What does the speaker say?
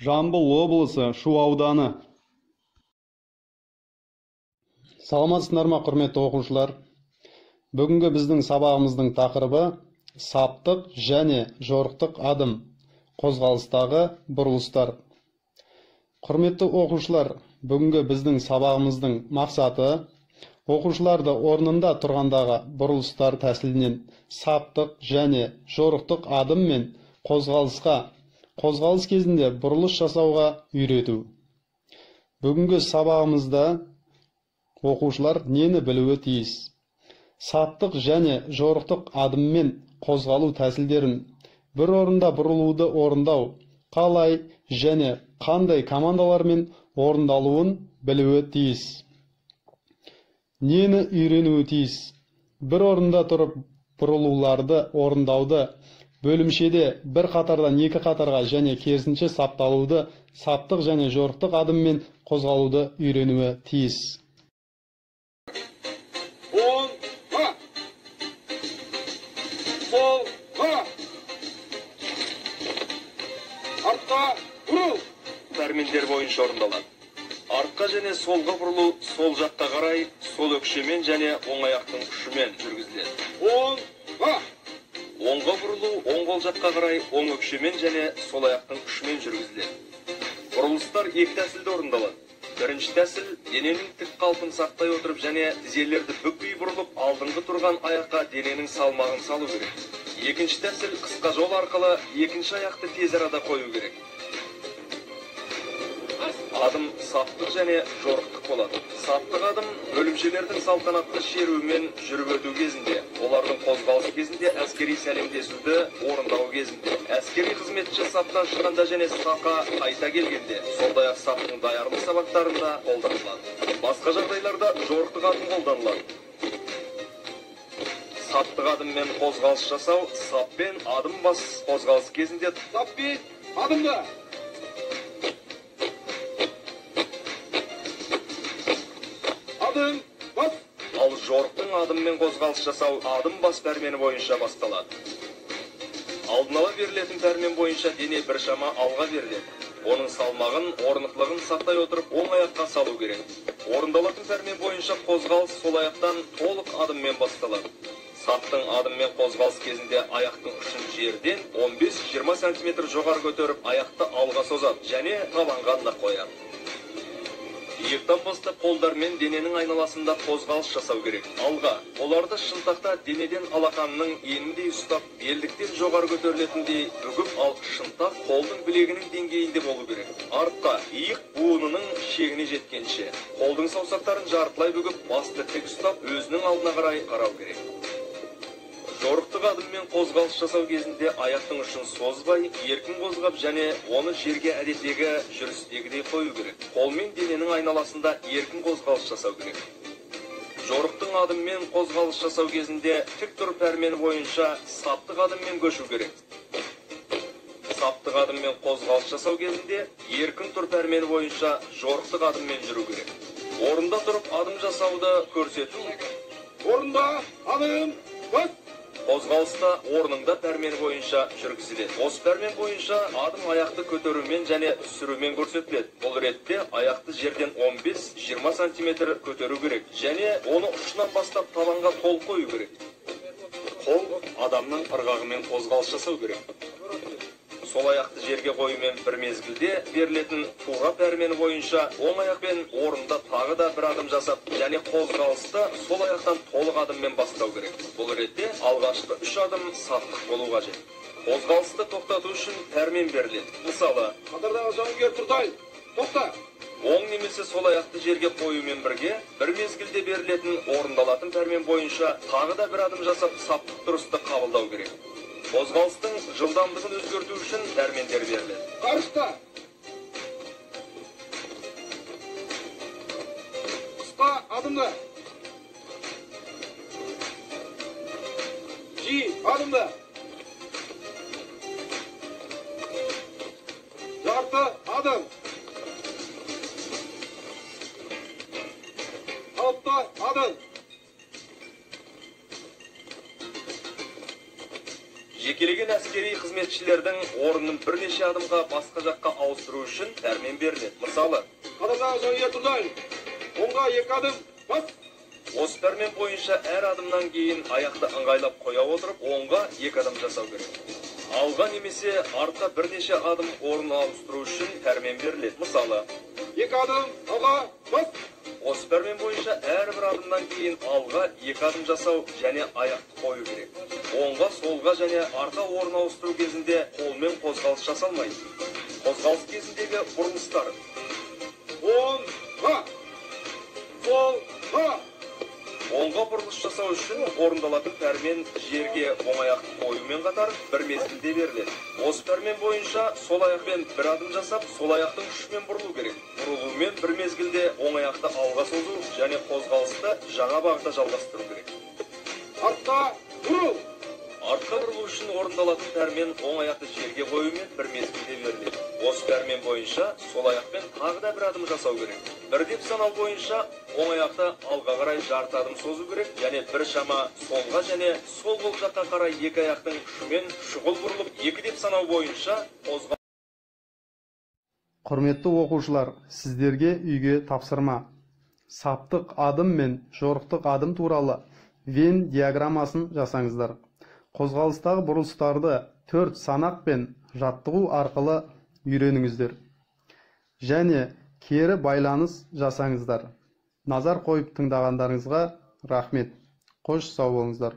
Жамбыл облысы Шу ауданы. Саламатсыздар ма, құрметті оқушылар? Бүгінгі біздің сабағымыздың тақырыбы саптық және жорықтық адым, қозғалыстағы бұрылыстар. Құрметті оқушылар, бүгінгі біздің сабағымыздың мақсаты оқушыларды орнында тұрғандағы бұрылыстар тәсілінен саптық және жорықтық адым мен қозғалыс кезінде бұрылыс жасауға үйрету. Бүгінгі сабағымызда оқушылар нені білуі тиіс? Саптық және жорықтық адыммен қозғалу тәсілдерін, бір орында бұрылуды орындау, қалай және қандай командалармен орындалуын білуі тиіс. Нені үйренуі тиіс? Бір орында тұрып бұрылуларды орындауды, бөлімшеде бір қатардан екі қатарға және керісінше сапталуды, саптық және жорықтық адыммен қозғалуды үйренуі тиіс. Оңға, солға, артқа бұрыл. Пәрмендер бойынша орындалады. Артқа және солға бұрылу сол жаққа қарай, сол өкшемен және оң аяқтың ұшымен жүргізіледі. Оңға. Оңға бұрылу оң қол жаққа қарай, оң өкшемен және сол аяқтың ұшымен жүргізіледі. Бұрылыстар екі тәсілде орындалады. Бірінші тәсіл дененің тік қалпын сақтай отырып және тізелерді бүкпей бұрылып, алдыңғы тұрған аяққа дененің салмағын салу керек. Екінші тәсіл қысқа жол арқылы екінші аяқты тез арада қою керек. Адым саптық және жорықтық болады. Саптық адым бөлімшелердің салтанатты шеруімен жүріп өту кезінде, олардың қозғалысы кезінде, әскери сәлемдесуді орындау кезінде, әскери қызметші саптан шыққанда және сапқа қайта келгенде, сондай-ақ саптың даярлық сабақтарында қолданылады. Басқа жағдайларда жорықтық адым қолданылады. Саптық адыммен қозғалыс жасау, саппен адым бас қозғалыс кезінде саппен адымды. Ал жорықтың адыммен қозғалыс жасау адым бас пәрмені бойынша басталады. Алдын ала берілетін пәрмен бойынша дене біршама алға беріледі. Оның салмағын, орнықтылығын сақтай отырып, оң аяққа салу керек. Орындалатын пәрмен бойынша қозғалыс сол аяқтан толық адыммен басталады. Саптың адыммен қозғалыс кезінде аяқтың ұшын жерден 15-20 см жоғары көтеріп, аяқты алға созады және табанға нық қояды. Иықтан бастап қолдармен дененің айналасында қозғалыс жасау керек. Алға, оларды шынтақта денеден алақанның еніндей ұстап, белдіктен жоғары көтерілетіндей бүгіп, ал шынтақ қолдың білегінің деңгейінде болу керек. Артқа, иық буынының шегіне жеткенше, қолдың саусақтарын жартылай бүгіп, басты тік ұстап, өзінің алдына қарай қарау керек. Жорықтық адыммен қозғалыс жасау кезінде аяқтың ұшын созбай, еркін қозғап және оны жерге әдеттегі жүрістегідей қою керек. Қолмен дененің айналасында еркін қозғалыс жасау керек. Жорықтың адыммен қозғалыс жасау кезінде тік тұр пәрмені бойынша саптық адыммен көшу керек. Саптық адыммен қозғалыс жасау кезінде еркін тұр пәрмені бойынша жорықтық адыммен жүру керек. Орында тұрып адым жасауды көрсету. Орында адым бас. Қозғалыста орныңда пәрмені бойынша жүргізіледі. Осы пәрмен бойынша адым аяқты көтерумен және сүрумен көрсетіледі. Бұл ретте аяқты жерден 15-20 см көтеру керек және оны ұшынан бастап табанға толық қою керек. Қол адамның ырғағымен қозғалыс жасау керек. Сол аяқты жерге қоюмен бір мезгілде берілетін туға пәрмені бойынша оң аяқпен орында тағы да бір адым жасап және қозғалысты сол аяқтан толық адыммен бастау керек. Бұл ретте алғашқы 3 адым саптық болу қажет. Қозғалысты тоқтату үшін пәрмен беріледі. Мысалы, қатардағы жауынгер тұрдай, тоқта. Оң немесе сол аяқты жерге қоюмен бірге бір мезгілде берілетін орындалатын пәрмен бойынша тағы да бір адым жасап саптық дұрысты қабылдау керек. Қозғалыстың жылдамдығын өзгерту үшін пәрмендер беріледі. Қарышта! Қысқа адымды. Жи адымды. Жарты адым. Алты адым. Жеке жекелеген әскери қызметшілердің орнын бірнеше адымға басқа жаққа ауыстыру үшін пәрмен беріледі. Мысалы, Қадамдағы жауынгер тұрдайын. Оңға 2 адым бас. осы пәрмен бойынша әр адымнан кейін аяқты ыңғайлап қоя отырып, оңға 2 адым жасау керек. Алға немесе артқа бірнеше адым орын ауыстыру үшін пәрмен беріледі. Мысалы, 2 адым алға бас. осы пәрмен бойынша әрбір адымнан кейін алға 2 адым жасау және аяқты қою керек. Оңға, солға және арқа орын ауыстыру кезінде қолмен қозғалыс жасалмайды. Қозғалыс кезіндегі бұрылыстар: Оңға. Солға. оңға бұрылыс жасау үшін орындалатын пәрмен жерге оң аяқты қоюмен қатар бір мезгілде беріледі. Осы пәрмен бойынша сол аяқпен 1 адым жасап, сол аяқтың күшімен бұрылу керек. Бұрылумен бір мезгілде оң аяқты алға созу және қозғалысты жаңа бағытта жалғастыру керек. Артқа бұрыл. Артқа бұрылу үшін орындалатын пәрмен оң аяқты жерге қоюмен бір мезгілде беріледі. Осы пәрмен бойынша сол аяқпен тағы да 1 адым жасау керек. 1 деп санау бойынша оң аяқты алға қарай жарты адым созу керек, және бір шама солға және сол қол жаққа қарай 2 аяқтың күшімен шұғыл бұрылып, 2 деп санау бойынша қозғалыс. Құрметті оқушылар, сіздерге үйге тапсырма. Саптық адым мен жорықтық адым туралы Вен диаграммасын жасаңыздар. Қозғалыстағы бұрылыстарды 4 санақпен жаттығу арқылы үйреніңіздер. Және кері байланыс жасаңыздар. Назар қойып тыңдағандарыңызға рахмет. Қош сау болыңыздар.